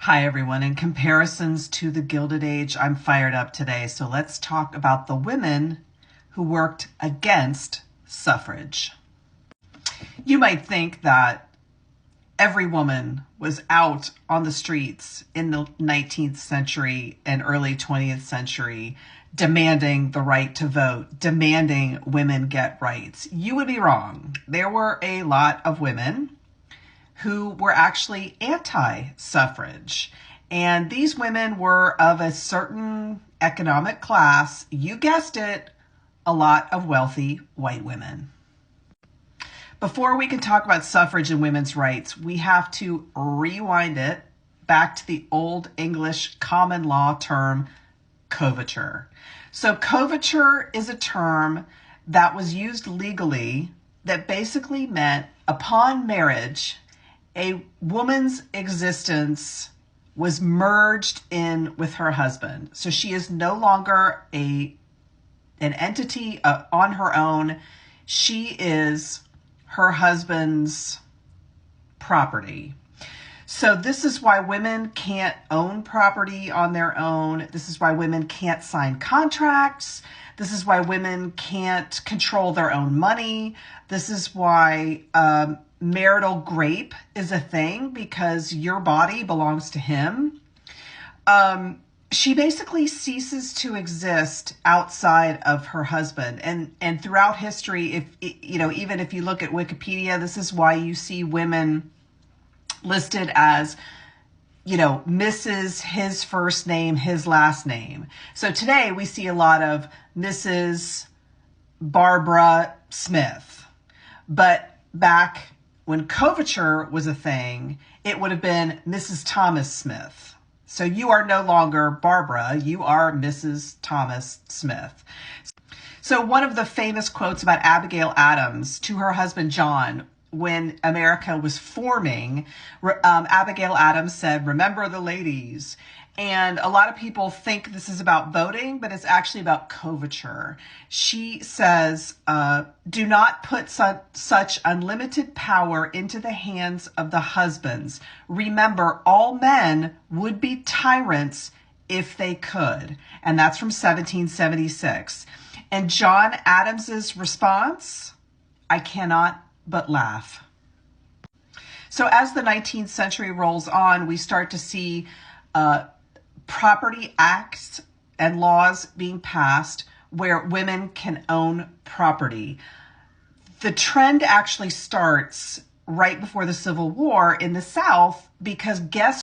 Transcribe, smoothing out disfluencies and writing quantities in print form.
Hi everyone. In comparisons to the Gilded Age, I'm fired up today. So let's talk about the women who worked against suffrage. You might think that every woman was out on the streets in the 19th century and early 20th century demanding the right to vote, demanding women get rights. You would be wrong. There were a lot of women who were actually anti-suffrage. And these women were of a certain economic class. You guessed it, a lot of wealthy white women. Before we can talk about suffrage and women's rights, we have to rewind it back to the Old English common law term coverture. So coverture is a term that was used legally that basically meant upon marriage, a woman's existence was merged in with her husband. So she is no longer an entity on her own. She is her husband's property. So this is why women can't own property on their own. This is why women can't sign contracts. This is why women can't control their own money. This is why marital grape is a thing, because your body belongs to him. She basically ceases to exist outside of her husband. And throughout history, even if you look at Wikipedia, this is why you see women listed as, Mrs. his first name, his last name. So today we see a lot of Mrs. Barbara Smith. But back when coverture was a thing, it would have been Mrs. Thomas Smith. So you are no longer Barbara, you are Mrs. Thomas Smith. So one of the famous quotes about Abigail Adams to her husband John, when America was forming, Abigail Adams said, "Remember the ladies." And a lot of people think this is about voting, but it's actually about coverture. She says, "Do not put such unlimited power into the hands of the husbands. Remember, all men would be tyrants if they could." And that's from 1776. And John Adams's response, "I cannot but laugh." So as the 19th century rolls on, we start to see property acts and laws being passed where women can own property. The trend actually starts right before the Civil War in the South, because guess